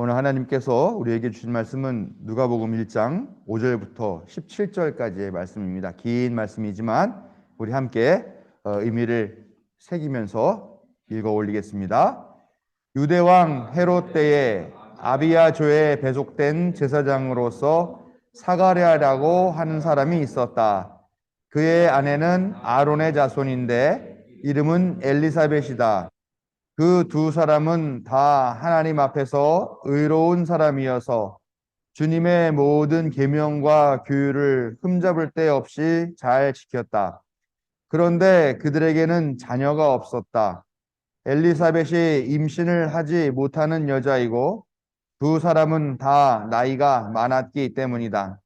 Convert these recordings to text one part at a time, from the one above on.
오늘 하나님께서 우리에게 주신 말씀은 누가복음 1장 5절부터 17절까지의 말씀입니다. 긴 말씀이지만 우리 함께 의미를 새기면서 읽어 올리겠습니다. 유대왕 헤롯 때에 아비야조에 배속된 제사장으로서 사가랴라고 하는 사람이 있었다. 그의 아내는 아론의 자손인데 이름은 엘리사벳이다. 그 두 사람은 다 하나님 앞에서 의로운 사람이어서 주님의 모든 계명과 규율을 흠잡을 데 없이 잘 지켰다. 그런데 그들에게는 자녀가 없었다. 엘리사벳이 임신을 하지 못하는 여자이고 두 사람은 다 나이가 많았기 때문이다.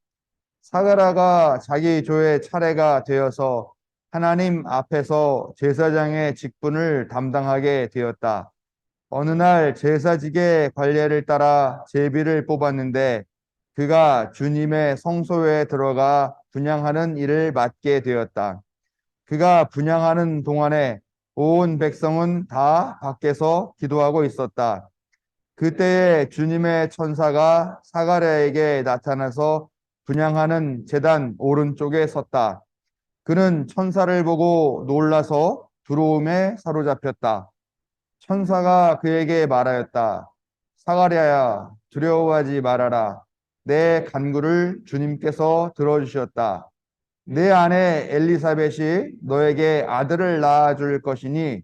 사가라가 자기 조의 차례가 되어서 하나님 앞에서 제사장의 직분을 담당하게 되었다. 어느 날 제사직의 관례를 따라 제비를 뽑았는데 그가 주님의 성소에 들어가 분향하는 일을 맡게 되었다. 그가 분향하는 동안에 온 백성은 다 밖에서 기도하고 있었다. 그때에 주님의 천사가 사가랴에게 나타나서 분향하는 제단 오른쪽에 섰다. 그는 천사를 보고 놀라서 두려움에 사로잡혔다. 천사가 그에게 말하였다. 사가랴야, 두려워하지 말아라. 내 간구를 주님께서 들어주셨다. 내 아내 엘리사벳이 너에게 아들을 낳아줄 것이니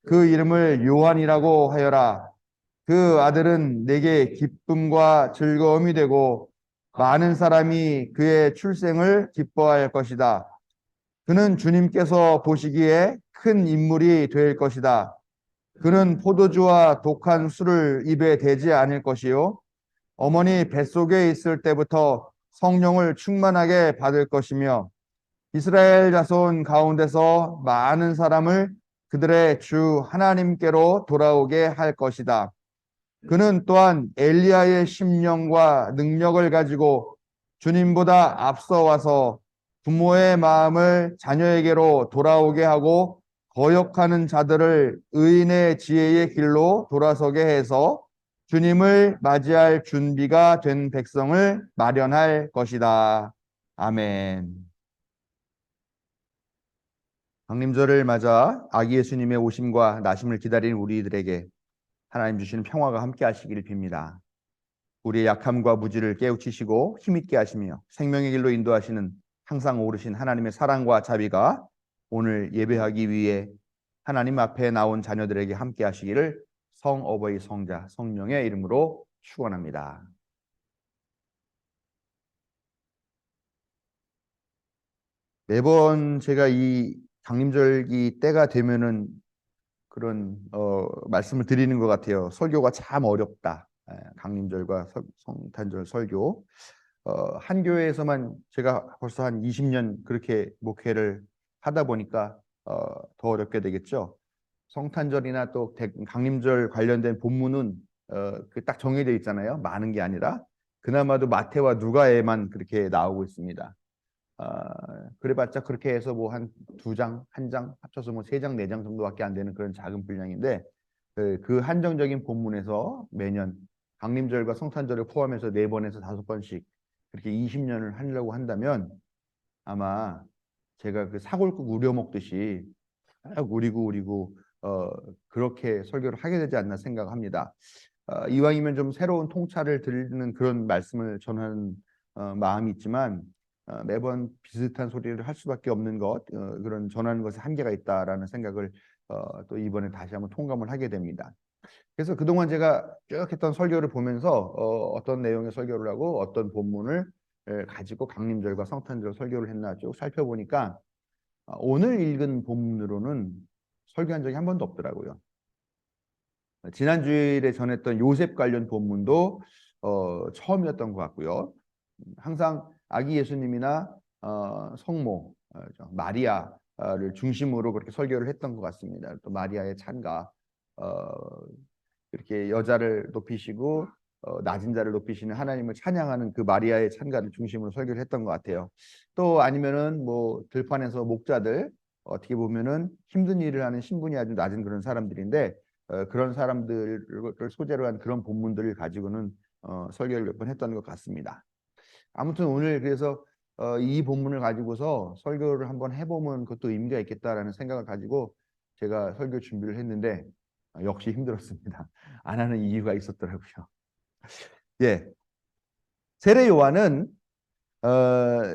그 이름을 요한이라고 하여라. 그 아들은 내게 기쁨과 즐거움이 되고 많은 사람이 그의 출생을 기뻐할 것이다. 그는 주님께서 보시기에 큰 인물이 될 것이다. 그는 포도주와 독한 술을 입에 대지 않을 것이요. 어머니 뱃속에 있을 때부터 성령을 충만하게 받을 것이며 이스라엘 자손 가운데서 많은 사람을 그들의 주 하나님께로 돌아오게 할 것이다. 그는 또한 엘리야의 심령과 능력을 가지고 주님보다 앞서 와서 부모의 마음을 자녀에게로 돌아오게 하고 거역하는 자들을 의인의 지혜의 길로 돌아서게 해서 주님을 맞이할 준비가 된 백성을 마련할 것이다. 아멘. 강림절을 맞아 아기 예수님의 오심과 나심을 기다리는 우리들에게 하나님 주시는 평화가 함께 하시기를 빕니다. 우리의 약함과 무지를 깨우치시고 힘있게 하시며 생명의 길로 인도하시는 항상 오르신 하나님의 사랑과 자비가 오늘 예배하기 위해 하나님 앞에 나온 자녀들에게 함께 하시기를 성어버이 성자 성령의 이름으로 축원합니다. 매번 제가 이 강림절기 때가 되면은 그런 말씀을 드리는 것 같아요. 설교가 참 어렵다. 강림절과 성탄절 설교. 한 교회에서만 제가 벌써 한 20년 그렇게 목회를 하다 보니까 더 어렵게 되겠죠. 성탄절이나 또 강림절 관련된 본문은 딱 정해져 있잖아요. 많은 게 아니라 그나마도 마태와 누가에만 그렇게 나오고 있습니다. 그래봤자 그렇게 해서 뭐 한 두 장, 한 장 합쳐서 뭐 세 장, 네 장 정도밖에 안 되는 그런 작은 분량인데 그 한정적인 본문에서 매년 강림절과 성탄절을 포함해서 4번에서 5번씩 그렇게 20년을 하려고 한다면 아마 제가 그 사골국 우려 먹듯이 우리고 그렇게 설교를 하게 되지 않나 생각합니다. 이왕이면 좀 새로운 통찰을 드리는 그런 말씀을 전하는 마음이 있지만 매번 비슷한 소리를 할 수밖에 없는 것 그런 전하는 것에 한계가 있다라는 생각을 또 이번에 다시 한번 통감을 하게 됩니다. 그래서 그동안 제가 쭉 했던 설교를 보면서 어떤 내용의 설교를 하고 어떤 본문을 가지고 강림절과 성탄절 설교를 했나 쭉 살펴보니까 오늘 읽은 본문으로는 설교한 적이 한 번도 없더라고요. 지난 주일에 전했던 요셉 관련 본문도 처음이었던 것 같고요. 항상 아기 예수님이나 성모 마리아를 중심으로 그렇게 설교를 했던 것 같습니다. 또 마리아의 찬가 이렇게 여자를 높이시고 낮은 자를 높이시는 하나님을 찬양하는 그 마리아의 찬가를 중심으로 설교를 했던 것 같아요. 또 아니면은 뭐 들판에서 목자들 어떻게 보면은 힘든 일을 하는 신분이 아주 낮은 그런 사람들인데 그런 사람들을 소재로 한 그런 본문들을 가지고는 설교를 몇 번 했던 것 같습니다. 아무튼 오늘 그래서 이 본문을 가지고서 설교를 한번 해보면 그것도 의미가 있겠다라는 생각을 가지고 제가 설교 준비를 했는데 역시 힘들었습니다. 안 하는 이유가 있었더라고요. 예, 세례 요한은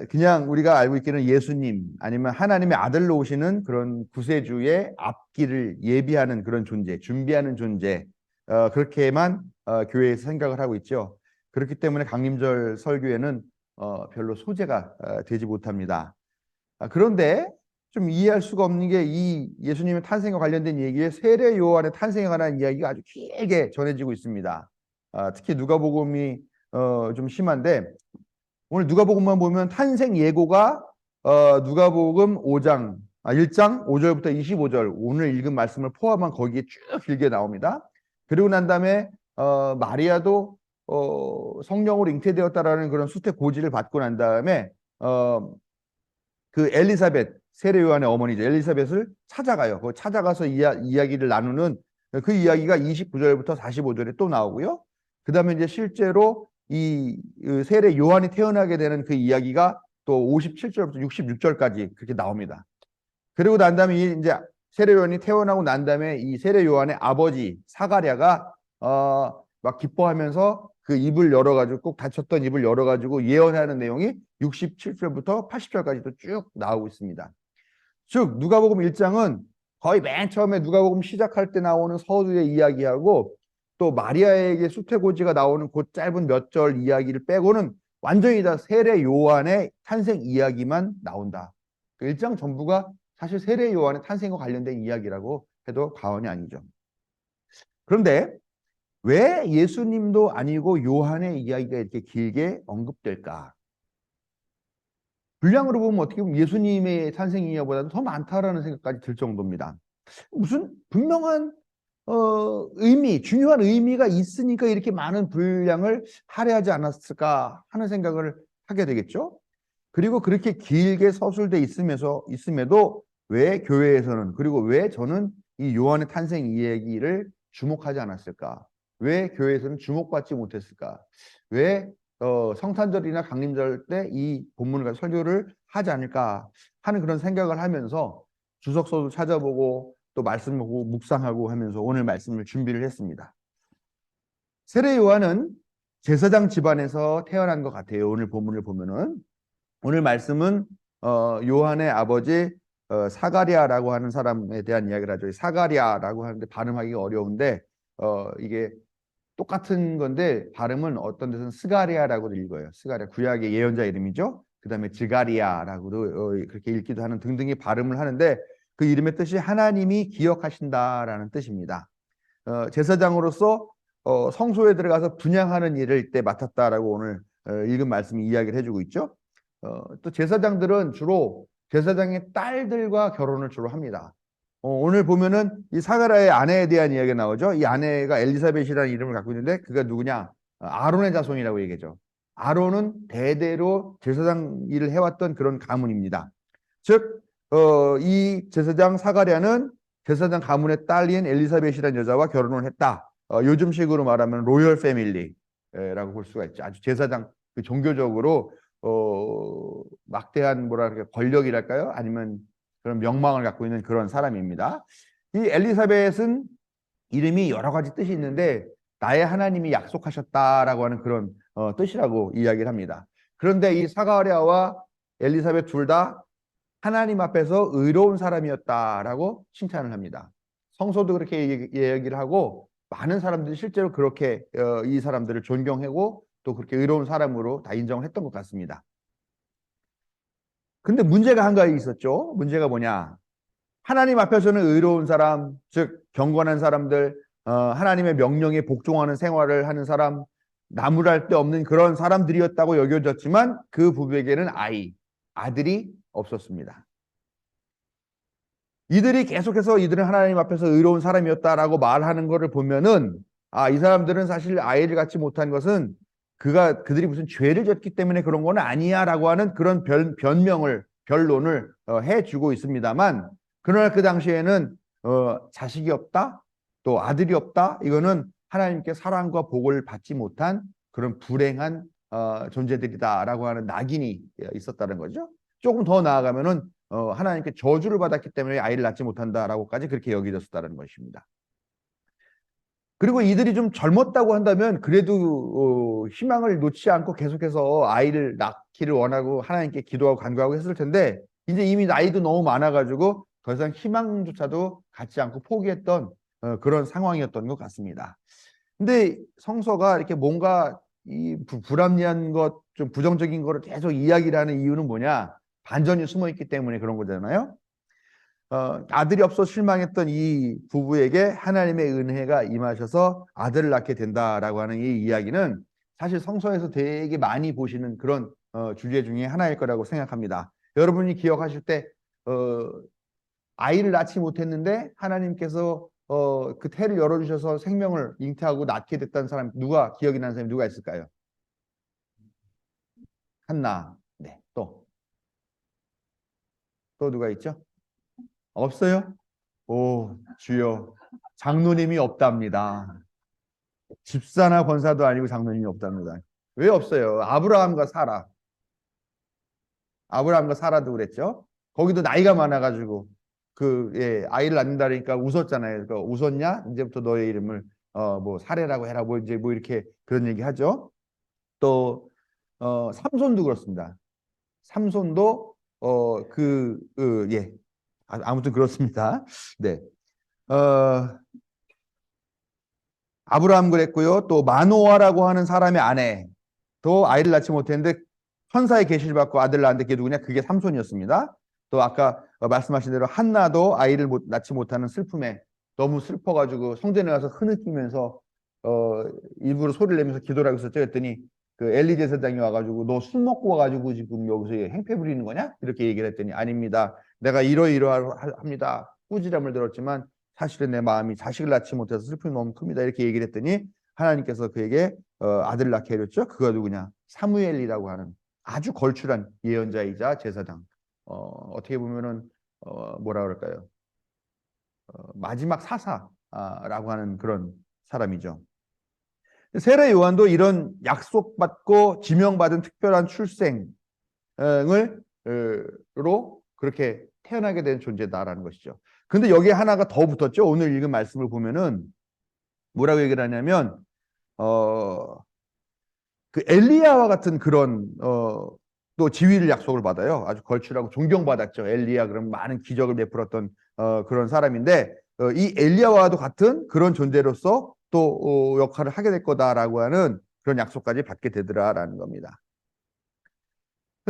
그냥 우리가 알고 있기는 예수님 아니면 하나님의 아들로 오시는 그런 구세주의 앞길을 예비하는 그런 존재, 준비하는 존재, 그렇게만 교회에서 생각을 하고 있죠. 그렇기 때문에 강림절 설교에는 별로 소재가 되지 못합니다. 그런데 좀 이해할 수가 없는 게 이 예수님의 탄생과 관련된 얘기에 세례 요한의 탄생에 관한 이야기가 아주 길게 전해지고 있습니다. 특히 누가복음이 좀 심한데 오늘 누가복음만 보면 탄생 예고가 누가복음 5장 1장 5절부터 25절 오늘 읽은 말씀을 포함한 거기에 쭉 길게 나옵니다. 그리고 난 다음에 마리아도 성령으로 잉태되었다라는 그런 수태 고지를 받고 난 다음에 그 엘리사벳 세례 요한의 어머니죠. 엘리사벳을 찾아가요. 그 찾아가서 이야기를 나누는 그 이야기가 29절부터 45절에 또 나오고요. 그 다음에 이제 실제로 이 세례 요한이 태어나게 되는 그 이야기가 또 57절부터 66절까지 그렇게 나옵니다. 그리고 난 다음에 이제 세례 요한이 태어나고 난 다음에 이 세례 요한의 아버지 사가랴가 막 기뻐하면서 그 입을 열어가지고 꼭 닫혔던 입을 열어가지고 예언하는 내용이 67절부터 80절까지도 쭉 나오고 있습니다. 즉 누가복음 1장은 거의 맨 처음에 누가복음 시작할 때 나오는 서두의 이야기하고 또 마리아에게 수태고지가 나오는 그 짧은 몇 절 이야기를 빼고는 완전히 다 세례 요한의 탄생 이야기만 나온다. 그 1장 전부가 사실 세례 요한의 탄생과 관련된 이야기라고 해도 과언이 아니죠. 그런데 왜 예수님도 아니고 요한의 이야기가 이렇게 길게 언급될까? 분량으로 보면 어떻게 보면 예수님의 탄생 이야기보다도 더 많다라는 생각까지 들 정도입니다. 무슨 분명한 중요한 의미가 있으니까 이렇게 많은 분량을 할애하지 않았을까 하는 생각을 하게 되겠죠. 그리고 그렇게 길게 서술돼 있음에도 왜 교회에서는 그리고 왜 저는 이 요한의 탄생 이야기를 주목하지 않았을까? 왜 교회에서는 주목받지 못했을까? 왜 성탄절이나 강림절 때 이 본문을 설교를 하지 않을까 하는 그런 생각을 하면서 주석서도 찾아보고 또 말씀을 보고 묵상하고 하면서 오늘 말씀을 준비를 했습니다. 세례 요한은 제사장 집안에서 태어난 것 같아요. 오늘 본문을 보면은 오늘 말씀은 요한의 아버지 사가랴라고 하는 사람에 대한 이야기를 하죠. 사가랴라고 하는데 발음하기가 어려운데 이게 똑같은 건데 발음은 어떤 데서는 스가리아라고도 읽어요. 스가리아 구약의 예언자 이름이죠. 그 다음에 지가리아라고도 그렇게 읽기도 하는 등등의 발음을 하는데 그 이름의 뜻이 하나님이 기억하신다라는 뜻입니다. 제사장으로서 성소에 들어가서 분향하는 일을 이때 맡았다라고 오늘 읽은 말씀이 이야기를 해주고 있죠. 또 제사장들은 주로 제사장의 딸들과 결혼을 주로 합니다. 오늘 보면은 이 사가랴의 아내에 대한 이야기가 나오죠. 이 아내가 엘리사벳이라는 이름을 갖고 있는데 그가 누구냐? 아론의 자손이라고 얘기하죠. 아론은 대대로 제사장 일을 해왔던 그런 가문입니다. 즉, 이 제사장 사가랴는 제사장 가문의 딸인 엘리사벳이라는 여자와 결혼을 했다. 요즘식으로 말하면 로열 패밀리라고 볼 수가 있죠. 아주 제사장 그 종교적으로 막대한 뭐랄까 권력이랄까요? 아니면 그런 명망을 갖고 있는 그런 사람입니다. 이 엘리사벳은 이름이 여러 가지 뜻이 있는데 나의 하나님이 약속하셨다라고 하는 그런 뜻이라고 이야기를 합니다. 그런데 이 사가랴와 엘리사벳 둘 다 하나님 앞에서 의로운 사람이었다라고 칭찬을 합니다. 성서도 그렇게 얘기를 하고 많은 사람들이 실제로 그렇게 이 사람들을 존경하고 또 그렇게 의로운 사람으로 다 인정을 했던 것 같습니다. 근데 문제가 한 가지 있었죠. 문제가 뭐냐? 하나님 앞에서는 의로운 사람, 즉 경건한 사람들, 하나님의 명령에 복종하는 생활을 하는 사람, 나무랄 데 없는 그런 사람들이었다고 여겨졌지만 그 부부에게는 아들이 없었습니다. 이들이 계속해서 이들은 하나님 앞에서 의로운 사람이었다라고 말하는 것을 보면은 이 사람들은 사실 아이를 갖지 못한 것은 그들이 무슨 죄를 졌기 때문에 그런 건 아니야라고 하는 그런 변론을 해주고 있습니다만 그러나 그 당시에는 자식이 없다 또 아들이 없다. 이거는 하나님께 사랑과 복을 받지 못한 그런 불행한 존재들이다라고 하는 낙인이 있었다는 거죠. 조금 더 나아가면은 하나님께 저주를 받았기 때문에 아이를 낳지 못한다라고까지 그렇게 여겨졌다는 것입니다. 그리고 이들이 좀 젊었다고 한다면 그래도 희망을 놓지 않고 계속해서 아이를 낳기를 원하고 하나님께 기도하고 간구하고 했을 텐데 이제 이미 나이도 너무 많아가지고 더 이상 희망조차도 갖지 않고 포기했던 그런 상황이었던 것 같습니다. 근데 성서가 이렇게 뭔가 이 불합리한 것, 좀 부정적인 거를 계속 이야기를 하는 이유는 뭐냐? 반전이 숨어 있기 때문에 그런 거잖아요. 아들이 없어 실망했던 이 부부에게 하나님의 은혜가 임하셔서 아들을 낳게 된다라고 하는 이 이야기는 사실 성서에서 되게 많이 보시는 그런 주제 중에 하나일 거라고 생각합니다. 여러분이 기억하실 때 아이를 낳지 못했는데 하나님께서 그 태를 열어주셔서 생명을 잉태하고 낳게 됐다는 사람 누가 기억이 나는 사람이 누가 있을까요? 한나. 네. 또 누가 있죠? 없어요? 오, 주여. 장로님이 없답니다. 집사나 권사도 아니고 장로님이 없답니다. 왜 없어요? 아브라함과 사라도 그랬죠. 거기도 나이가 많아가지고 아이를 낳는다니까 웃었잖아요. 그러니까 웃었냐? 이제부터 너의 이름을 뭐 사레라고 해라. 뭐 이제 뭐 이렇게 그런 얘기 하죠. 또 삼손도 그렇습니다. 삼손도 예. 아무튼 그렇습니다. 네. 아브라함 그랬고요. 또 마노아라고 하는 사람의 아내도 아이를 낳지 못했는데 천사의 계시를 받고 아들을 낳았는데 그게 누구냐? 그게 삼손이었습니다. 또 아까 말씀하신 대로 한나도 아이를 낳지 못하는 슬픔에 너무 슬퍼가지고 성전에 가서 흐느끼면서 일부러 소리를 내면서 기도를 하고 있었죠. 했더니 그 엘리 제사장이 와가지고 너 술 먹고 와가지고 지금 여기서 행패 부리는 거냐? 이렇게 얘기를 했더니 아닙니다. 내가 이러이러합니다. 꾸지람을 들었지만 사실은 내 마음이 자식을 낳지 못해서 슬픔이 너무 큽니다. 이렇게 얘기를 했더니 하나님께서 그에게 아들을 낳게 해줬죠. 그가 누구냐? 사무엘이라고 하는 아주 걸출한 예언자이자 제사장. 어떻게 보면은 뭐라 그럴까요? 마지막 사사라고 하는 그런 사람이죠. 세례 요한도 이런 약속받고 지명받은 특별한 출생을 로 그렇게 태어나게 된 존재다라는 것이죠. 근데 여기에 하나가 더 붙었죠. 오늘 읽은 말씀을 보면은 뭐라고 얘기를 하냐면 그 엘리야와 같은 그런 또 지위를 약속을 받아요. 아주 걸출하고 존경받았죠. 엘리야 그럼 많은 기적을 베풀었던 그런 사람인데 이 엘리야와도 같은 그런 존재로서 또 역할을 하게 될 거다라고 하는 그런 약속까지 받게 되더라라는 겁니다.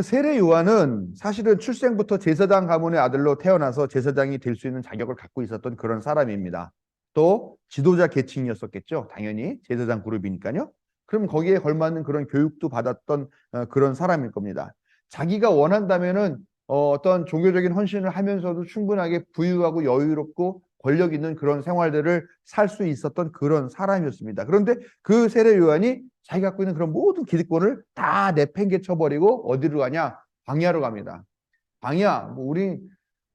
세례 요한은 사실은 출생부터 제사장 가문의 아들로 태어나서 제사장이 될 수 있는 자격을 갖고 있었던 그런 사람입니다. 또 지도자 계층이었었겠죠. 당연히 제사장 그룹이니까요. 그럼 거기에 걸맞는 그런 교육도 받았던 그런 사람일 겁니다. 자기가 원한다면은 어떤 종교적인 헌신을 하면서도 충분하게 부유하고 여유롭고 권력 있는 그런 생활들을 살 수 있었던 그런 사람이었습니다. 그런데 그 세례 요한이 자기 갖고 있는 그런 모든 기득권을 다 내팽개쳐버리고 어디로 가냐? 광야로 갑니다. 광야, 뭐 우리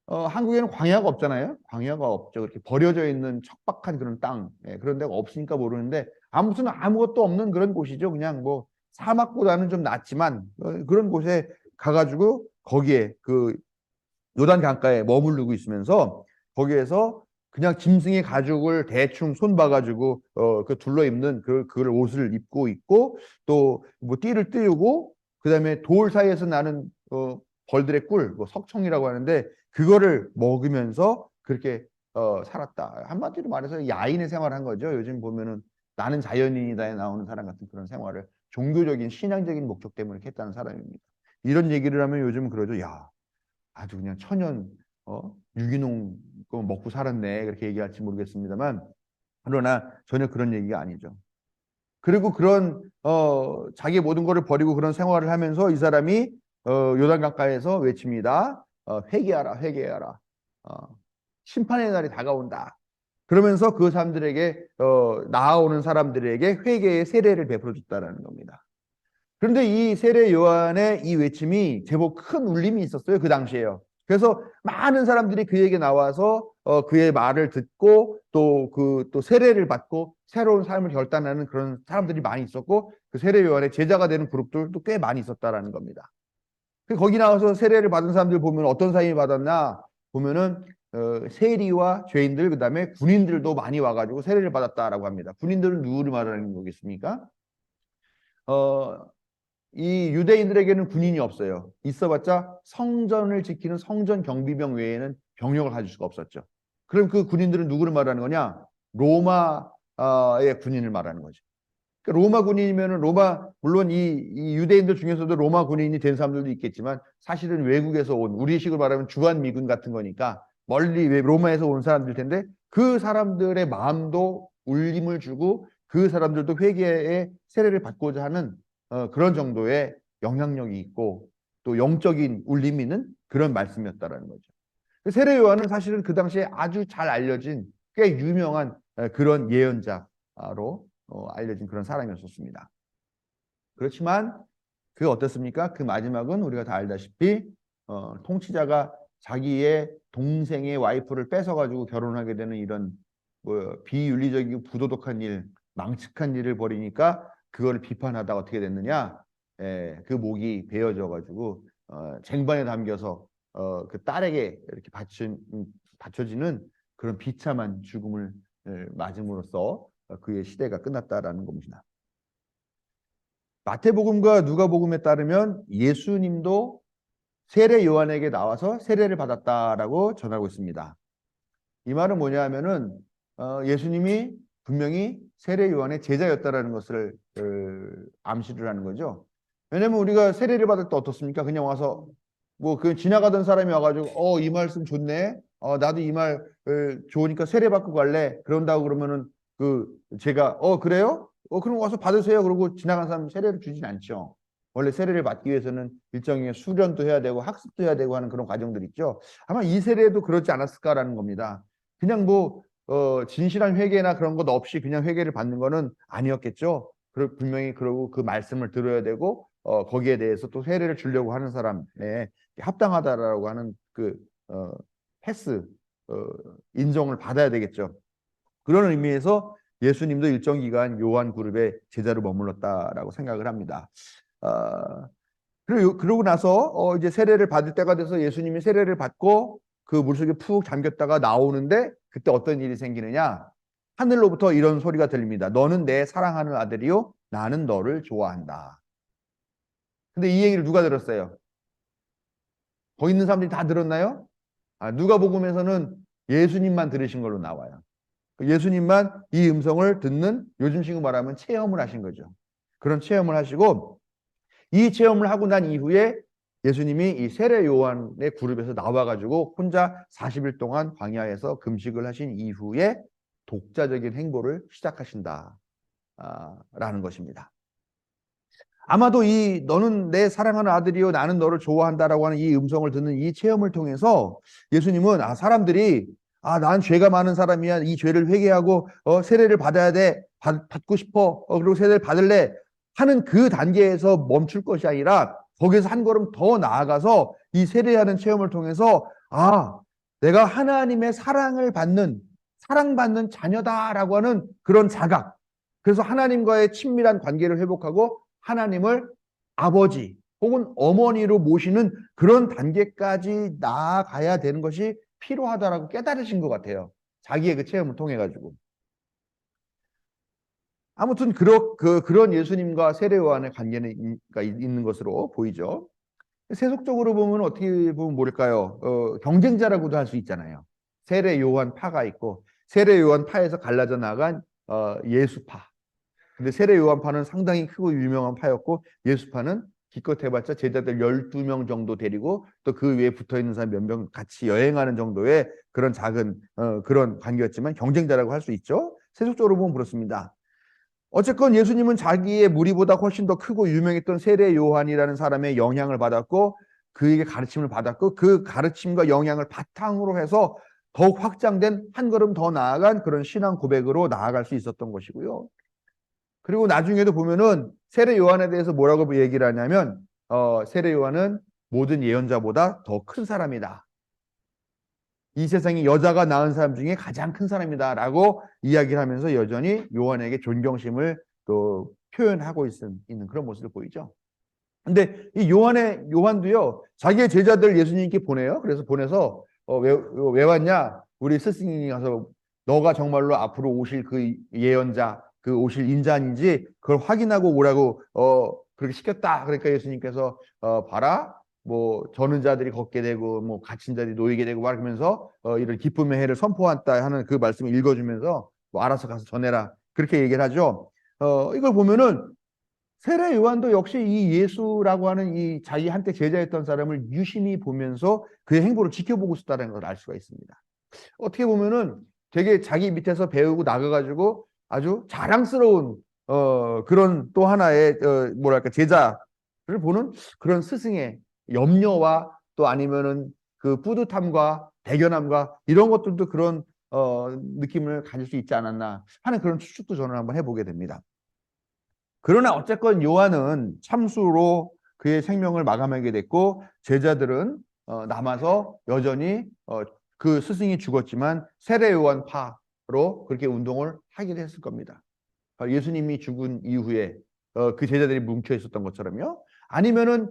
한국에는 광야가 없잖아요. 광야가 없죠. 이렇게 버려져 있는 척박한 그런 땅, 그런 데가 없으니까 모르는데 아무튼 아무것도 없는 그런 곳이죠. 그냥 뭐 사막보다는 좀 낫지만 그런 곳에 가가지고 거기에 그 요단 강가에 머무르고 있으면서 거기에서 그냥 짐승의 가죽을 대충 손봐가지고 그 둘러 입는 그 옷을 입고 있고 또 뭐 띠를 띄우고 그다음에 돌 사이에서 나는 벌들의 꿀, 뭐 석청이라고 하는데 그거를 먹으면서 그렇게 살았다. 한마디로 말해서 야인의 생활을 한 거죠. 요즘 보면은 나는 자연인이다에 나오는 사람 같은 그런 생활을 종교적인 신앙적인 목적 때문에 이렇게 했다는 사람입니다. 이런 얘기를 하면 요즘 그러죠. 야, 아주 그냥 천연 유기농 먹고 살았네 그렇게 얘기할지 모르겠습니다만 그러나 전혀 그런 얘기가 아니죠. 그리고 그런 자기의 모든 것을 버리고 그런 생활을 하면서 이 사람이 요단강가에서 외칩니다. 회개하라 회개하라. 심판의 날이 다가온다. 그러면서 그 사람들에게 나아오는 사람들에게 회개의 세례를 베풀어 줬다는 겁니다. 그런데 이 세례 요한의 이 외침이 제법 큰 울림이 있었어요. 그 당시에요. 그래서 많은 사람들이 그에게 나와서 그의 말을 듣고 또 세례를 받고 새로운 삶을 결단하는 그런 사람들이 많이 있었고, 그 세례 요한의 제자가 되는 그룹들도 꽤 많이 있었다라는 겁니다. 거기 나와서 세례를 받은 사람들 보면 어떤 사람이 받았나 보면은 세리와 죄인들, 그다음에 군인들도 많이 와가지고 세례를 받았다라고 합니다. 군인들은 누구를 말하는 거겠습니까? 이 유대인들에게는 군인이 없어요. 있어봤자 성전을 지키는 성전 경비병 외에는 병력을 가질 수가 없었죠. 그럼 그 군인들은 누구를 말하는 거냐? 로마의 군인을 말하는 거죠. 그러니까 로마 군인이면은 물론 이 유대인들 중에서도 로마 군인이 된 사람들도 있겠지만, 사실은 외국에서 온, 우리식으로 말하면 주한미군 같은 거니까 멀리 로마에서 온 사람들 텐데, 그 사람들의 마음도 울림을 주고 그 사람들도 회개의 세례를 받고자 하는 그런 정도의 영향력이 있고 또 영적인 울림이 있는 그런 말씀이었다라는 거죠. 세례 요한은 사실은 그 당시에 아주 잘 알려진 꽤 유명한 그런 예언자로 알려진 그런 사람이었습니다. 그렇지만 그 어떻습니까? 그 마지막은 우리가 다 알다시피 통치자가 자기의 동생의 와이프를 뺏어가지고 결혼하게 되는 이런 비윤리적이고 부도덕한 일, 망측한 일을 벌이니까 그걸 비판하다가 어떻게 됐느냐? 그 목이 베어져가지고 쟁반에 담겨서 그 딸에게 이렇게 바쳐지는 그런 비참한 죽음을 맞음으로써 그의 시대가 끝났다라는 겁니다. 마태복음과 누가복음에 따르면 예수님도 세례 요한에게 나와서 세례를 받았다라고 전하고 있습니다. 이 말은 뭐냐 하면은 예수님이 분명히 세례 요한의 제자였다라는 것을 암시를 하는 거죠. 왜냐면 우리가 세례를 받을 때 어떻습니까? 그냥 와서 그 지나가던 사람이 와가지고 이 말씀 좋네. 나도 이 말 좋으니까 세례 받고 갈래. 그런다고 그러면은 제가 그래요? 그럼 와서 받으세요. 그러고 지나간 사람 세례를 주진 않죠. 원래 세례를 받기 위해서는 일정의 수련도 해야 되고 학습도 해야 되고 하는 그런 과정들이 있죠. 아마 이 세례도 그렇지 않았을까라는 겁니다. 그냥 진실한 회개나 그런 것 없이 그냥 회개를 받는 거는 아니었겠죠. 분명히 그러고 그 말씀을 들어야 되고 거기에 대해서 또 세례를 주려고 하는 사람에 합당하다라고 하는 패스 인정을 받아야 되겠죠. 그런 의미에서 예수님도 일정 기간 요한 그룹의 제자로 머물렀다라고 생각을 합니다. 그러고 나서 이제 세례를 받을 때가 돼서 예수님이 세례를 받고 그 물속에 푹 잠겼다가 나오는데, 그때 어떤 일이 생기느냐? 하늘로부터 이런 소리가 들립니다. 너는 내 사랑하는 아들이요, 나는 너를 좋아한다. 근데 이 얘기를 누가 들었어요? 거기 있는 사람들이 다 들었나요? 누가복음에서는 예수님만 들으신 걸로 나와요. 예수님만 이 음성을 듣는, 요즘식으로 말하면 체험을 하신 거죠. 그런 체험을 하시고, 이 체험을 하고 난 이후에 예수님이 이 세례 요한의 그룹에서 나와가지고 혼자 40일 동안 광야에서 금식을 하신 이후에 독자적인 행보를 시작하신다 라는 것입니다. 아마도 너는 내 사랑하는 아들이요 나는 너를 좋아한다라고 하는 이 음성을 듣는 이 체험을 통해서 예수님은 사람들이 난 죄가 많은 사람이야, 이 죄를 회개하고 세례를 받아야 돼, 받고 싶어, 그리고 세례를 받을래 하는 그 단계에서 멈출 것이 아니라 거기서 한 걸음 더 나아가서 이 세례하는 체험을 통해서 내가 하나님의 사랑받는 자녀다라고 하는 그런 자각, 그래서 하나님과의 친밀한 관계를 회복하고 하나님을 아버지 혹은 어머니로 모시는 그런 단계까지 나아가야 되는 것이 필요하다라고 깨달으신 것 같아요. 자기의 그 체험을 통해 가지고. 아무튼 그런 예수님과 세례 요한의 관계는 있는 것으로 보이죠. 세속적으로 보면 어떻게 보면 뭘까요? 경쟁자라고도 할 수 있잖아요. 세례 요한 파가 있고 세례 요한 파에서 갈라져 나간 예수파. 근데 세례 요한파는 상당히 크고 유명한 파였고, 예수파는 기껏 해봤자 제자들 12명 정도 데리고 또 그 위에 붙어있는 사람 몇 명 같이 여행하는 정도의 그런 작은 그런 관계였지만 경쟁자라고 할 수 있죠. 세속적으로 보면 그렇습니다. 어쨌건 예수님은 자기의 무리보다 훨씬 더 크고 유명했던 세례 요한이라는 사람의 영향을 받았고 그에게 가르침을 받았고 그 가르침과 영향을 바탕으로 해서 더욱 확장된 한 걸음 더 나아간 그런 신앙 고백으로 나아갈 수 있었던 것이고요. 그리고 나중에도 보면은 세례 요한에 대해서 뭐라고 얘기를 하냐면 세례 요한은 모든 예언자보다 더 큰 사람이다. 이 세상에 여자가 낳은 사람 중에 가장 큰 사람이다라고 이야기를 하면서 여전히 요한에게 존경심을 또 표현하고 있는 그런 모습을 보이죠. 근데 이 요한도요, 자기의 제자들 예수님께 보내요. 그래서 보내서 왜 왔냐? 우리 스승님이 가서 너가 정말로 앞으로 오실 그 예언자, 그 오실 인자인지 그걸 확인하고 오라고 그렇게 시켰다. 그러니까 예수님께서 봐라, 뭐 저는 자들이 걷게 되고 뭐 갇힌 자들이 놓이게 되고 말하면서 이런 기쁨의 해를 선포한다 하는 그 말씀을 읽어주면서 뭐 알아서 가서 전해라 그렇게 얘기를 하죠. 이걸 보면은 세례 요한도 역시 이 예수라고 하는 이 자기 한때 제자였던 사람을 유심히 보면서 그의 행보를 지켜보고 있었다는 걸 알 수가 있습니다. 어떻게 보면은 되게 자기 밑에서 배우고 나가가지고 아주 자랑스러운 그런 또 하나의 뭐랄까 제자를 보는 그런 스승의 염려와 또 아니면은 그 뿌듯함과 대견함과 이런 것들도 그런 느낌을 가질 수 있지 않았나 하는 그런 추측도 저는 한번 해보게 됩니다. 그러나 어쨌건 요한은 참수로 그의 생명을 마감하게 됐고 제자들은 남아서 여전히 그 스승이 죽었지만 세례 요한파로 그렇게 운동을 하기도 했을 겁니다. 예수님이 죽은 이후에 그 제자들이 뭉쳐 있었던 것처럼요. 아니면은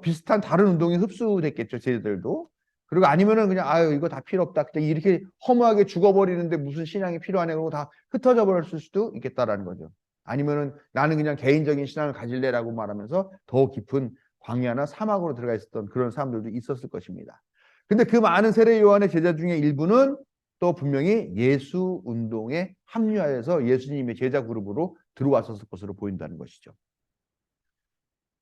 비슷한 다른 운동에 흡수됐겠죠, 제자들도. 그리고 아니면은 그냥 아유 이거 다 필요 없다. 그냥 이렇게 허무하게 죽어버리는데 무슨 신앙이 필요하네 그러고 다 흩어져 버렸을 수도 있겠다라는 거죠. 아니면은 나는 그냥 개인적인 신앙을 가질래라고 말하면서 더 깊은 광야나 사막으로 들어가 있었던 그런 사람들도 있었을 것입니다. 근데 그 많은 세례 요한의 제자 중에 일부는 또 분명히 예수 운동에 합류하여서 예수님의 제자 그룹으로 들어왔었을 것으로 보인다는 것이죠.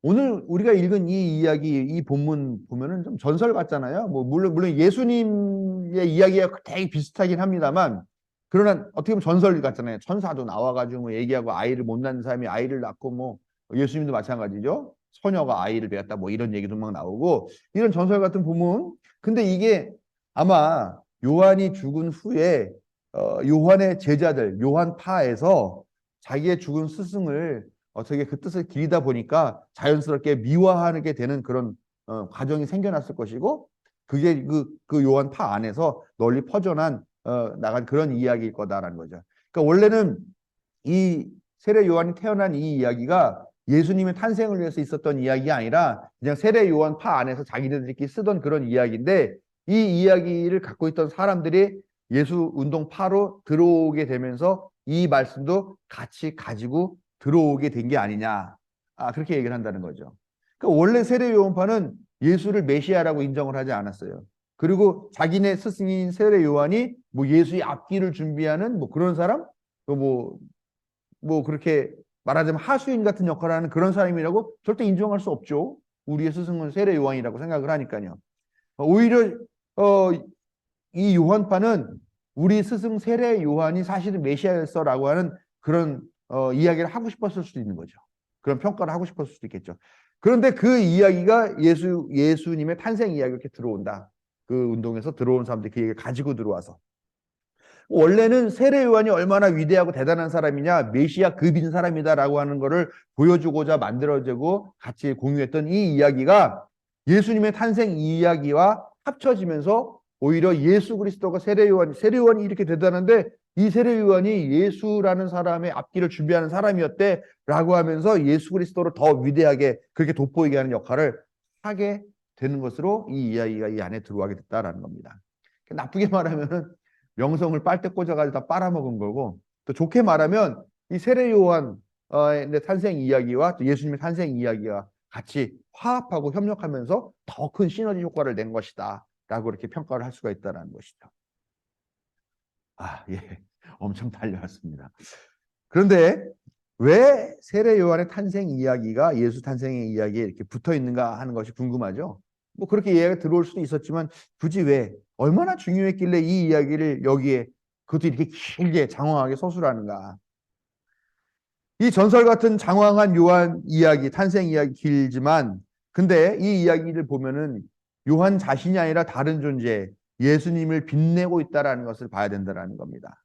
오늘 우리가 읽은 이 이야기, 이 본문 보면은 좀 전설 같잖아요. 뭐 물론 예수님의 이야기가 되게 비슷하긴 합니다만, 그러나 어떻게 보면 전설 같잖아요. 천사도 나와가지고 뭐 얘기하고 아이를 못 낳는 사람이 아이를 낳고 뭐 예수님도 마찬가지죠. 소녀가 아이를 배웠다 뭐 이런 얘기도 막 나오고 이런 전설 같은 본문. 근데 이게 아마 요한이 죽은 후에 요한의 제자들, 요한파에서 자기의 죽은 스승을 어떻게 그 뜻을 기리다 보니까 자연스럽게 미화하게 되는 그런 과정이 생겨났을 것이고 그게 그 요한파 안에서 널리 퍼져난 나간 그런 이야기일 거다라는 거죠. 그러니까 원래는 이 세례 요한이 태어난 이 이야기가 예수님의 탄생을 위해서 있었던 이야기가 아니라 그냥 세례 요한파 안에서 자기들끼리 쓰던 그런 이야기인데 이 이야기를 갖고 있던 사람들이 예수 운동파로 들어오게 되면서 이 말씀도 같이 가지고 들어오게 된 게 아니냐. 그렇게 얘기를 한다는 거죠. 그러니까 원래 세례 요한파는 예수를 메시아라고 인정을 하지 않았어요. 그리고 자기네 스승인 세례 요한이 뭐 예수의 앞길을 준비하는 뭐 그런 사람, 뭐 그렇게 말하자면 하수인 같은 역할을 하는 그런 사람이라고 절대 인정할 수 없죠. 우리의 스승은 세례 요한이라고 생각을 하니까요. 오히려 이 요한파는 우리 스승 세례 요한이 사실은 메시아였어라고 하는 그런 이야기를 하고 싶었을 수도 있는 거죠. 그런 평가를 하고 싶었을 수도 있겠죠. 그런데 그 이야기가 예수님의 탄생 이야기가 이렇게 들어온다. 그 운동에서 들어온 사람들이 그 얘기를 가지고 들어와서 원래는 세례 요한이 얼마나 위대하고 대단한 사람이냐, 메시아 급인 사람이다라고 하는 것을 보여주고자 만들어지고 같이 공유했던 이 이야기가 예수님의 탄생 이야기와 합쳐지면서 오히려 예수 그리스도가 세례 요한이 이렇게 대단한데 이 세례 요한이 예수라는 사람의 앞길을 준비하는 사람이었대라고 하면서 예수 그리스도를 더 위대하게 그렇게 돋보이게 하는 역할을 하게 되는 것으로 이 이야기가 이 안에 들어가게 됐다라는 겁니다. 나쁘게 말하면은 명성을 빨대 꽂아가지고 다 빨아먹은 거고 또 좋게 말하면 이 세례 요한의 탄생 이야기와 또 예수님의 탄생 이야기가 같이 화합하고 협력하면서 더 큰 시너지 효과를 낸 것이다 라고 이렇게 평가를 할 수가 있다는 것이죠. 예. 엄청 달려왔습니다. 그런데 왜 세례 요한의 탄생 이야기가 예수 탄생의 이야기에 이렇게 붙어 있는가 하는 것이 궁금하죠. 뭐 그렇게 이야기가 들어올 수도 있었지만 굳이 왜 얼마나 중요했길래 이 이야기를 여기에 그것도 이렇게 길게 장황하게 서술하는가. 이 전설 같은 장황한 요한 이야기, 탄생 이야기 길지만 근데 이 이야기를 보면은 요한 자신이 아니라 다른 존재, 예수님을 빛내고 있다라는 것을 봐야 된다라는 겁니다.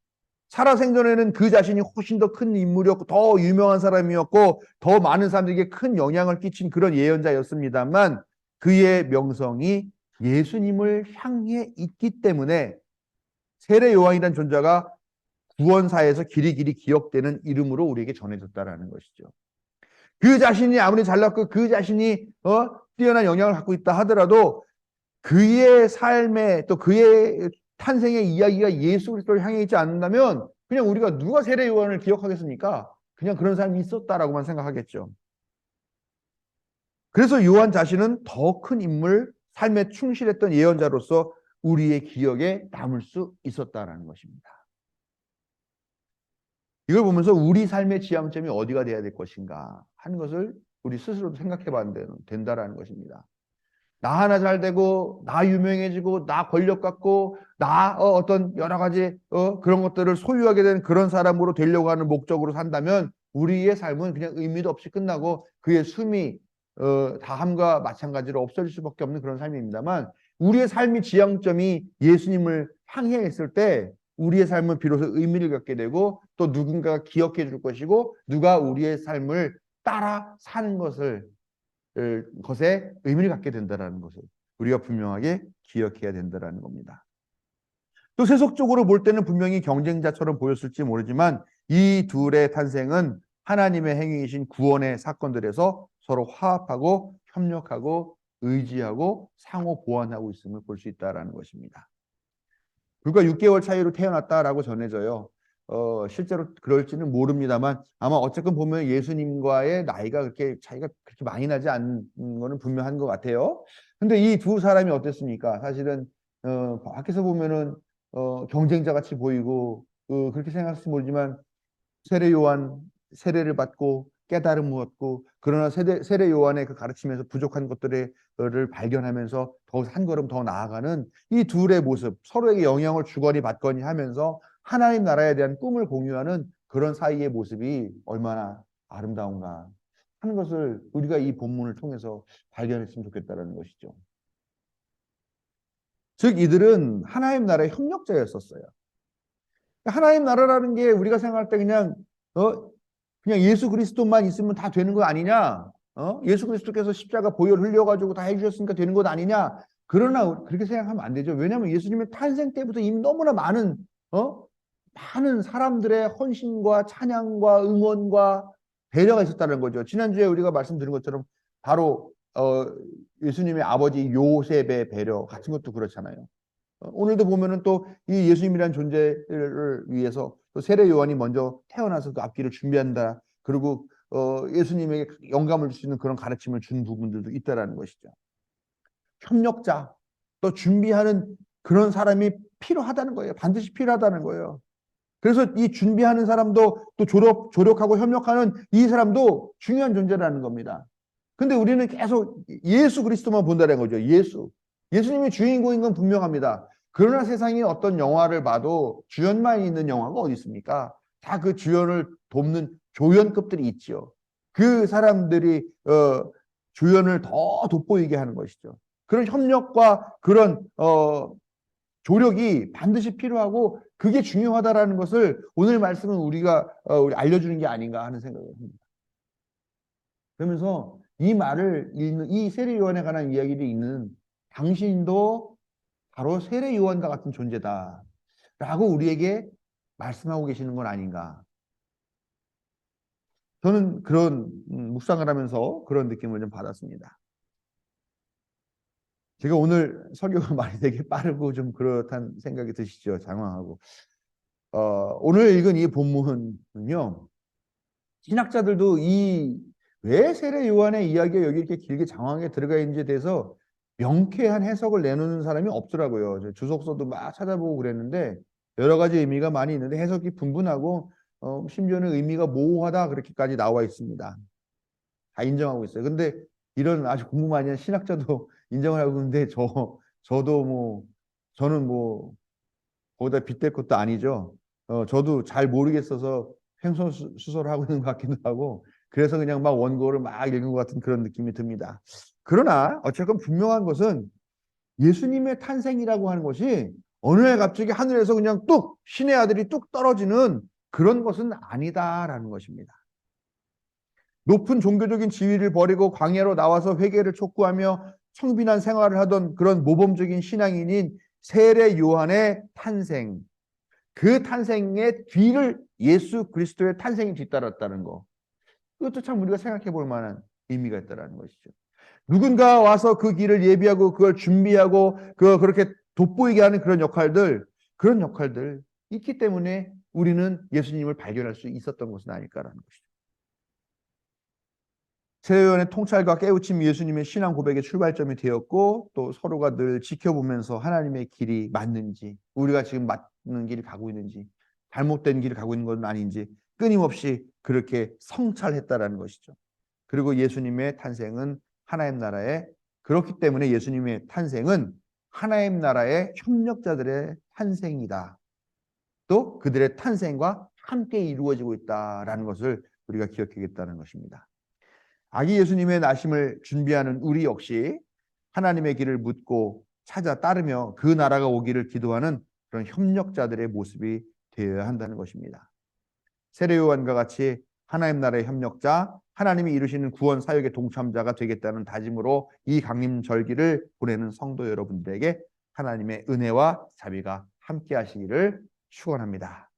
살아생전에는 그 자신이 훨씬 더 큰 인물이었고 더 유명한 사람이었고 더 많은 사람들에게 큰 영향을 끼친 그런 예언자였습니다만 그의 명성이 예수님을 향해 있기 때문에 세례 요한이라는 존재가 구원사에서 길이 기억되는 이름으로 우리에게 전해졌다라는 것이죠. 그 자신이 아무리 잘났고 그 자신이 뛰어난 영향을 갖고 있다 하더라도 그의 삶에 또 그의 탄생의 이야기가 예수 그리스도를 향해 있지 않는다면 그냥 우리가 누가 세례 요한을 기억하겠습니까? 그냥 그런 사람이 있었다라고만 생각하겠죠. 그래서 요한 자신은 더 큰 인물, 삶에 충실했던 예언자로서 우리의 기억에 남을 수 있었다라는 것입니다. 이걸 보면서 우리 삶의 지향점이 어디가 돼야 될 것인가 하는 것을 우리 스스로도 생각해 봐야 된다라는 것입니다. 나 하나 잘 되고 나 유명해지고 나 권력 갖고 나 어떤 여러 가지 그런 것들을 소유하게 되는 그런 사람으로 되려고 하는 목적으로 산다면 우리의 삶은 그냥 의미도 없이 끝나고 그의 숨이 다함과 마찬가지로 없어질 수밖에 없는 그런 삶입니다만 우리의 삶의 지향점이 예수님을 향해 있을 때 우리의 삶은 비로소 의미를 갖게 되고 또 누군가가 기억해 줄 것이고 누가 우리의 삶을 따라 사는 것에 의미를 갖게 된다는 것을 우리가 분명하게 기억해야 된다는 겁니다. 또 세속적으로 볼 때는 분명히 경쟁자처럼 보였을지 모르지만 이 둘의 탄생은 하나님의 행위이신 구원의 사건들에서 서로 화합하고 협력하고 의지하고 상호 보완하고 있음을 볼 수 있다는 것입니다. 불과 6개월 차이로 태어났다라고 전해져요. 실제로 그럴지는 모릅니다만 아마 어쨌건 보면 예수님과의 나이가 그렇게 차이가 그렇게 많이 나지 않는 거는 분명한 것 같아요. 근데 이 두 사람이 어땠습니까? 사실은 밖에서 보면은 경쟁자 같이 보이고 그렇게 생각할지 모르지만 세례 요한 세례를 받고 깨달음을 얻고 그러나 세례 요한의 그 가르침에서 부족한 것들을 발견하면서 더 한 걸음 더 나아가는 이 둘의 모습 서로에게 영향을 주거니 받거니 하면서 하나님 나라에 대한 꿈을 공유하는 그런 사이의 모습이 얼마나 아름다운가 하는 것을 우리가 이 본문을 통해서 발견했으면 좋겠다는 것이죠. 즉 이들은 하나님 나라의 협력자였었어요. 하나님 나라라는 게 우리가 생각할 때 그냥 예수 그리스도만 있으면 다 되는 거 아니냐? 예수 그리스도께서 십자가 보혈 흘려가지고 다 해주셨으니까 되는 것 아니냐? 그러나 그렇게 생각하면 안 되죠. 왜냐하면 예수님의 탄생 때부터 이미 너무나 많은 사람들의 헌신과 찬양과 응원과 배려가 있었다는 거죠. 지난주에 우리가 말씀드린 것처럼 바로 예수님의 아버지 요셉의 배려 같은 것도 그렇잖아요. 오늘도 보면은 또 이 예수님이라는 존재를 위해서 또 세례 요한이 먼저 태어나서 그 앞길을 준비한다. 그리고 예수님에게 영감을 줄 수 있는 그런 가르침을 준 부분들도 있다라는 것이죠. 협력자, 또 준비하는 그런 사람이 필요하다는 거예요. 반드시 필요하다는 거예요. 그래서 이 준비하는 사람도 또 조력하고 협력하는 이 사람도 중요한 존재라는 겁니다. 근데 우리는 계속 예수 그리스도만 본다는 거죠. 예수님이 주인공인 건 분명합니다. 그러나 세상에 어떤 영화를 봐도 주연만 있는 영화가 어디 있습니까? 다 그 주연을 돕는 조연급들이 있지요. 그 사람들이 주연을 더 돋보이게 하는 것이죠. 그런 협력과 그런 조력이 반드시 필요하고 그게 중요하다라는 것을 오늘 말씀은 우리가 우리 알려주는 게 아닌가 하는 생각을 합니다. 그러면서 이 말을 읽는 이 세례 요한에 관한 이야기를 읽는 당신도 바로 세례 요한과 같은 존재다라고 우리에게 말씀하고 계시는 건 아닌가. 저는 그런 묵상을 하면서 그런 느낌을 좀 받았습니다. 제가 오늘 설교가 말이 되게 빠르고 좀 그렇다는 생각이 드시죠? 장황하고. 오늘 읽은 이 본문은요. 신학자들도 왜 세례 요한의 이야기가 여기 이렇게 길게 장황하게 들어가 있는지에 대해서 명쾌한 해석을 내놓는 사람이 없더라고요. 주석서도 막 찾아보고 그랬는데 여러 가지 의미가 많이 있는데 해석이 분분하고 심지어는 의미가 모호하다 그렇게까지 나와 있습니다. 다 인정하고 있어요. 근데 이런 아주 공부 많이 한 신학자도 인정을 하고 있는데 저는 거기다 빗댈 것도 아니죠. 저도 잘 모르겠어서 횡설수설을 하고 있는 것 같기도 하고 그래서 그냥 막 원고를 막 읽은 것 같은 그런 느낌이 듭니다. 그러나 어쨌건 분명한 것은 예수님의 탄생이라고 하는 것이 어느 날 갑자기 하늘에서 그냥 뚝 신의 아들이 뚝 떨어지는 그런 것은 아니다라는 것입니다. 높은 종교적인 지위를 버리고 광야로 나와서 회개를 촉구하며 청빈한 생활을 하던 그런 모범적인 신앙인인 세례 요한의 탄생, 그 탄생의 뒤를 예수 그리스도의 탄생이 뒤따랐다는 거. 이것도 참 우리가 생각해 볼 만한 의미가 있다는 것이죠. 누군가 와서 그 길을 예비하고 그걸 준비하고 그렇게 돋보이게 하는 그런 역할들 있기 때문에 우리는 예수님을 발견할 수 있었던 것은 아닐까라는 것이죠. 세례요한의 통찰과 깨우침이 예수님의 신앙 고백의 출발점이 되었고, 또 서로가 늘 지켜보면서 하나님의 길이 맞는지, 우리가 지금 맞는 길을 가고 있는지, 잘못된 길을 가고 있는 건 아닌지 끊임없이 그렇게 성찰했다라는 것이죠. 그리고 예수님의 탄생은 하나님 나라의, 그렇기 때문에 예수님의 탄생은 하나님 나라의 협력자들의 탄생이다. 또 그들의 탄생과 함께 이루어지고 있다라는 것을 우리가 기억해야겠다는 것입니다. 아기 예수님의 나심을 준비하는 우리 역시 하나님의 길을 묻고 찾아 따르며 그 나라가 오기를 기도하는 그런 협력자들의 모습이 되어야 한다는 것입니다. 세례요한과 같이 하나님 나라의 협력자, 하나님이 이루시는 구원 사역의 동참자가 되겠다는 다짐으로 이 강림절기를 보내는 성도 여러분들에게 하나님의 은혜와 자비가 함께 하시기를 축원합니다.